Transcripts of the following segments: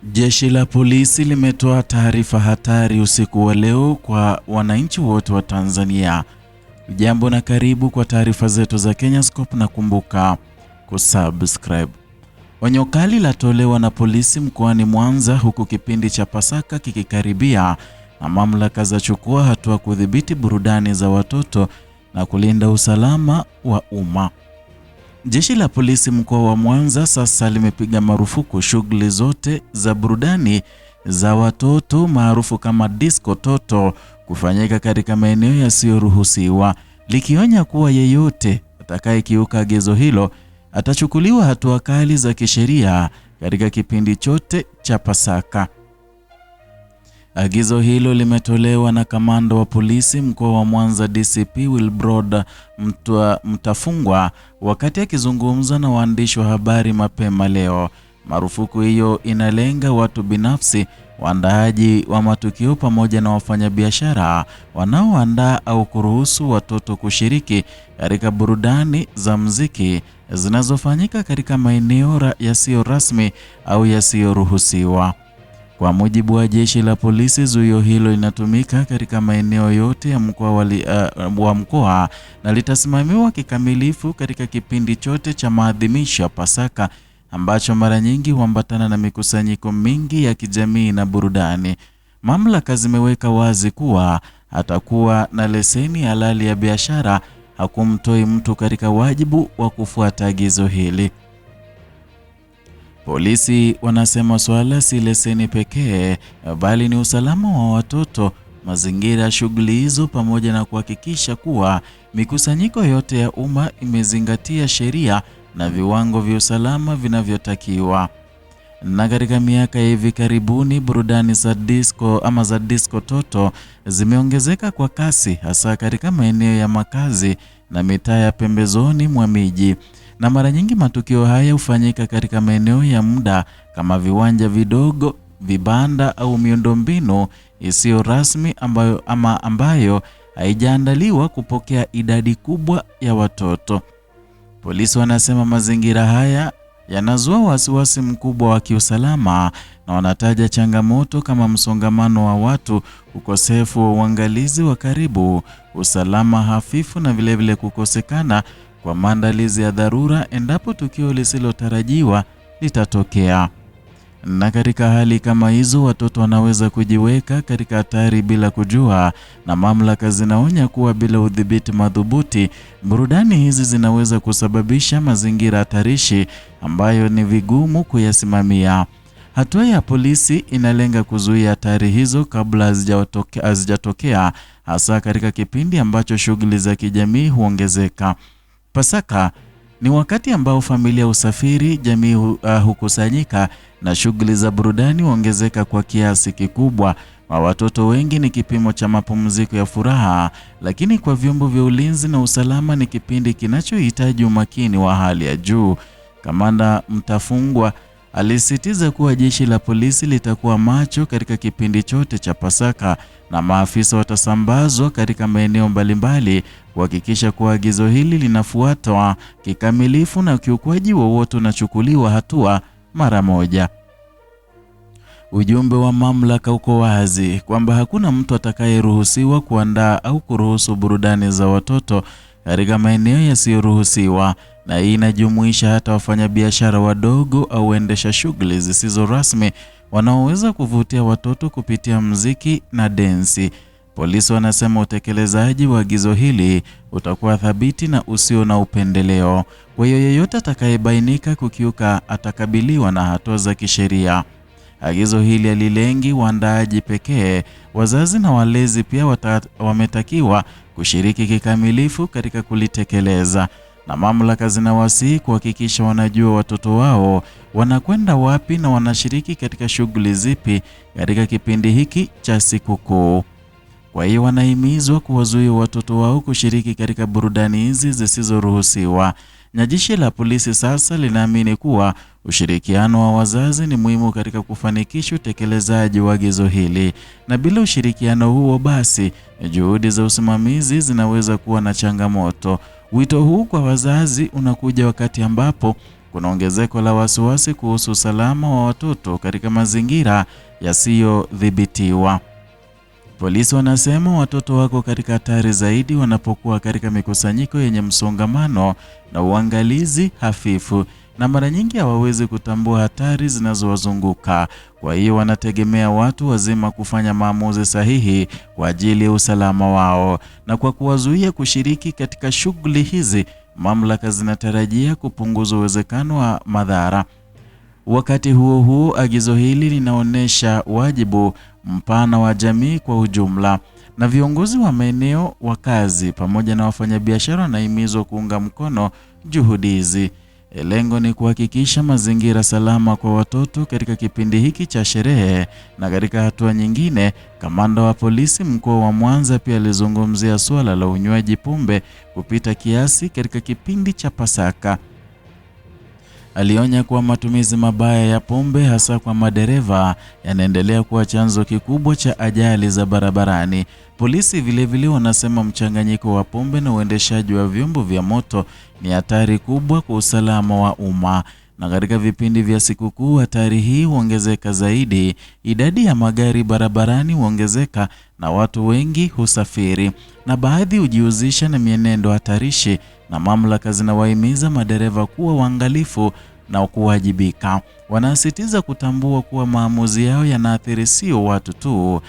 Jeshi la polisi limetoa taarifa hatari usiku wa leo kwa wananchi wote wa Tanzania. Jambo na karibu kwa taarifa zetu za Kenyascope na kumbuka kusubscribe. Onyo kali latolewa na polisi mkoani Mwanza huku kipindi cha Pasaka kikikaribia na mamlaka za chukua hatua kudhibiti burudani za watoto na kulinda usalama wa umma. Jeshi la polisi mkoa wa Mwanza sasa limepiga marufuku shughuli zote za burudani za watoto maarufu kama disco toto kufanyika katika maeneo yasiyoruhusiwa, likionya kuwa yeyote atakayekiuka agizo hilo atachukuliwa hatua kali za kisheria katika kipindi chote cha Pasaka. Agizo hilo limetolewa na kamanda wa polisi mkoa wa Mwanza DCP Wilbrod Mtafungwa wakati akizungumza na waandishi wa habari mapema leo. Marufuku hiyo inalenga watu binafsi, waandaaji wa matukio pamoja na wafanyabiashara wanaoandaa au kuruhusu watoto kushiriki katika burudani za muziki zinazofanyika katika maeneo yasiyo rasmi au yasiyoruhusiwa. Kwa mujibu wa jeshi la polisi, zuio hilo linatumika katika maeneo yote ya mkoa na litasimamiwa kikamilifu katika kipindi chote cha maadhimisho ya Pasaka ambacho mara nyingi huambatana na mikusanyiko mingi ya kijamii na burudani. Mamlaka zimeweka wazi kuwa hatakuwa na leseni halali ya biashara hakumtoi mtu katika wajibu wa kufuata agizo hili. Polisi wanasema swala si leseni pekee bali ni usalama wa watoto, mazingira ya shughuli hizo pamoja na kuhakikisha kuwa mikusanyiko yote ya umma imezingatia sheria na viwango vya usalama vinavyotakiwa. Na katika miaka ya hivi karibuni burudani za disco toto zimeongezeka kwa kasi hasa katika maeneo ya makazi na mitaa ya pembezoni mwa miji. Na mara nyingi matukio haya hufanyika katika maeneo ya muda kama viwanja vidogo, vibanda au miundombinu isiyo rasmi ambayo haijaandaliwa kupokea idadi kubwa ya watoto. Polisi wanasema mazingira haya yanazua wasiwasi mkubwa wa kiusalama na wanataja changamoto kama msongamano wa watu, ukosefu wa uangalizi wa karibu, usalama hafifu na vilevile kukosekana kwa maandalizi ya dharura endapo tukio lisilotarajiwa litatokea. Na katika hali kama hizo watoto wanaweza kujiweka katika hatari bila kujua, na mamlaka zinaonya kuwa bila udhibiti madhubuti burudani hizi zinaweza kusababisha mazingira hatarishi ambayo ni vigumu kuyasimamia. Hatua ya polisi inalenga kuzuia hatari hizo kabla hazijatokea, hasa katika kipindi ambacho shughuli za kijamii huongezeka. Pasaka ni wakati ambao familia usafiri, jamii hukusanyika na shughuli za burudani huongezeka kwa kiasi kikubwa. Watoto wengi ni kipimo cha mapumziko ya furaha, lakini kwa vyombo vya ulinzi na usalama ni kipindi kinachohitaji umakini wa hali ya juu. Kamanda Mtafungwa alisisitiza kuwa jeshi la polisi litakuwa macho katika kipindi chote cha Pasaka na maafisa watasambazwa katika maeneo mbalimbali kuhakikisha kuwa agizo hili linafuatwa kikamilifu na ukiukwaji wowote unachukuliwa hatua mara moja. Ujumbe wa mamlaka uko wazi kwamba hakuna mtu atakayeruhusiwa kuandaa au kuruhusu burudani za watoto katika maeneo yasiyoruhusiwa, na hii inajumuisha hata wafanyabiashara wadogo au waendesha shughuli zisizo rasmi wanaoweza kuvutia watoto kupitia muziki na densi. Polisi wanasema utekelezaji wa agizo hili utakuwa thabiti na usio na upendeleo. Kwa hiyo yeyote atakayebainika kukiuka atakabiliwa na hatua za kisheria. Agizo hili halilengi waandaaji pekee, wazazi na walezi pia wametakiwa kushiriki kikamilifu katika kulitekeleza. Na mamlaka zinawasihi kuhakikisha wanajua watoto wao wanakwenda wapi na wanashiriki katika shughuli zipi katika kipindi hiki cha sikukuu. Kwa hiyo wanahimizwa kuwazuia watoto wao kushiriki katika burudani hizi zisizoruhusiwa. Na jeshi la polisi sasa linaamini kuwa ushirikiano wa wazazi ni muhimu katika kufanikisha utekelezaji wa agizo hili, na bila ushirikiano huo basi juhudi za usimamizi zinaweza kuwa na changamoto. Wito huu kwa wazazi unakuja wakati ambapo kuna ongezeko la wasiwasi kuhusu usalama wa watoto katika mazingira yasiyodhibitiwa. Polisi wanasema watoto wako katika hatari zaidi wanapokuwa katika mikusanyiko yenye msongamano na uangalizi hafifu, na mara nyingi hawawezi kutambua hatari zinazowazunguka. Kwa hiyo wanategemea watu wazima kufanya maamuzi sahihi kwa ajili ya usalama wao, na kwa kuwazuia kushiriki katika shughuli hizi, mamlaka zinatarajia kupunguza uwezekano wa madhara. Wakati huo huo, agizo hili linaonyesha wajibu mpana wa jamii kwa ujumla, na viongozi wa maeneo, wakazi pamoja na wafanyabiashara wanahimizwa kuunga mkono juhudi hizi. Lengo ni kuhakikisha mazingira salama kwa watoto katika kipindi hiki cha sherehe. Na katika hatua nyingine, kamanda wa polisi mkoa wa Mwanza pia alizungumzia suala la unywaji pombe kupita kiasi katika kipindi cha Pasaka. Alionya kuwa matumizi mabaya ya pombe hasa kwa madereva yanaendelea kuwa chanzo kikubwa cha ajali za barabarani. Polisi vilevile wanasema mchanganyiko wa pombe na uendeshaji wa vyombo vya moto ni hatari kubwa kwa usalama wa umma. Na katika vipindi vya sikukuu hatari hii huongezeka zaidi. Idadi ya magari barabarani huongezeka na watu wengi husafiri, na baadhi hujihusisha na mienendo hatarishi, na mamlaka zinawahimiza madereva kuwa waangalifu na kuwajibika. Wanasisitiza kutambua kuwa maamuzi yao yanaathiri sio watu tu,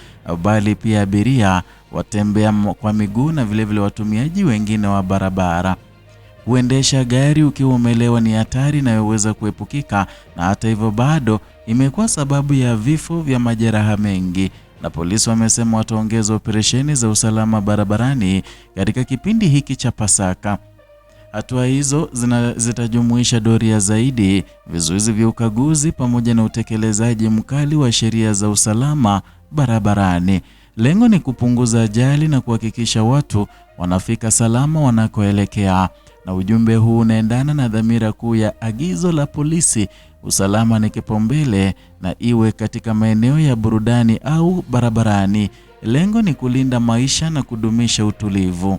bali pia abiria, watembea kwa miguu na vilevile watumiaji wengine wa barabara. Kuendesha gari ukiwa umelewa ni hatari inayoweza kuepukika, na hata hivyo bado imekuwa sababu ya vifo vya majeraha mengi. Na polisi wamesema wataongeza operesheni za usalama barabarani katika kipindi hiki cha Pasaka. Hatua hizo zitajumuisha doria zaidi, vizuizi vya ukaguzi pamoja na utekelezaji mkali wa sheria za usalama barabarani. Lengo ni kupunguza ajali na kuhakikisha watu wanafika salama wanakoelekea. Na ujumbe huu unaendana na dhamira kuu ya agizo la polisi: usalama ni kipaumbele, na iwe katika maeneo ya burudani au barabarani. Lengo ni kulinda maisha na kudumisha utulivu.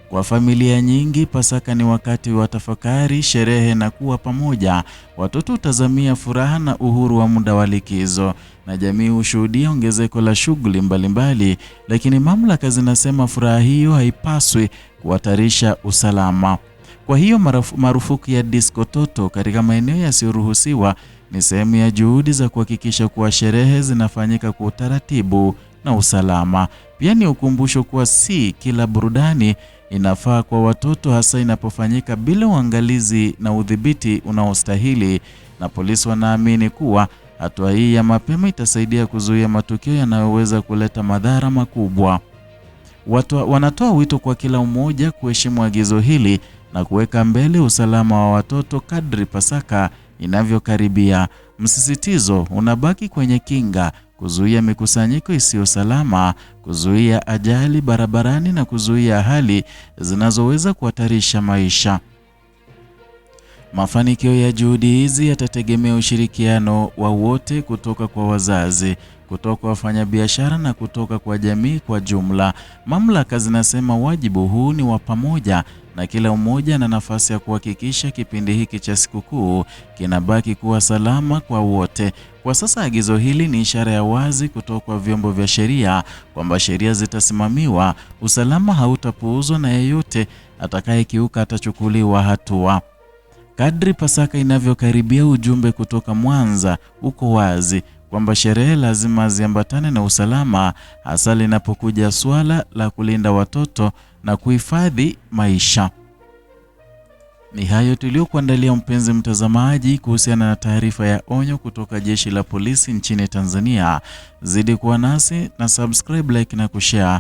Kwa familia nyingi, Pasaka ni wakati wa tafakari, sherehe na kuwa pamoja. Watoto hutazamia furaha na uhuru wa muda wa likizo, na jamii hushuhudia ongezeko la shughuli mbalimbali, lakini mamlaka zinasema furaha hiyo haipaswi kuhatarisha usalama. Kwa hiyo marufuku ya disco toto katika maeneo yasiyoruhusiwa ni sehemu ya juhudi za kuhakikisha kuwa sherehe zinafanyika kwa utaratibu na usalama. Pia ni ukumbusho kuwa si kila burudani inafaa kwa watoto, hasa inapofanyika bila uangalizi na udhibiti unaostahili. Na polisi wanaamini kuwa hatua hii ya mapema itasaidia kuzuia matukio yanayoweza kuleta madhara makubwa. Watu wanatoa wito kwa kila mmoja kuheshimu agizo hili na kuweka mbele usalama wa watoto kadri Pasaka inavyokaribia. Msisitizo unabaki kwenye kinga: kuzuia mikusanyiko isiyo salama, kuzuia ajali barabarani na kuzuia hali zinazoweza kuhatarisha maisha. Mafanikio ya juhudi hizi yatategemea ushirikiano wa wote, kutoka kwa wazazi, kutoka kwa wafanyabiashara na kutoka kwa jamii kwa jumla. Mamlaka zinasema wajibu huu ni wa pamoja, na kila mmoja ana nafasi ya kuhakikisha kipindi hiki cha sikukuu kinabaki kuwa salama kwa wote. Kwa sasa agizo hili ni ishara ya wazi kutoka kwa vyombo vya sheria kwamba sheria zitasimamiwa, usalama hautapuuzwa, na yeyote atakayekiuka atachukuliwa hatua. Kadri Pasaka inavyokaribia, ujumbe kutoka Mwanza uko wazi kwamba sherehe lazima ziambatane na usalama, hasa linapokuja swala la kulinda watoto na kuhifadhi maisha. Ni hayo tuliokuandalia mpenzi mtazamaji, kuhusiana na taarifa ya onyo kutoka Jeshi la Polisi nchini Tanzania. Zidi kuwa nasi na subscribe, like na kushare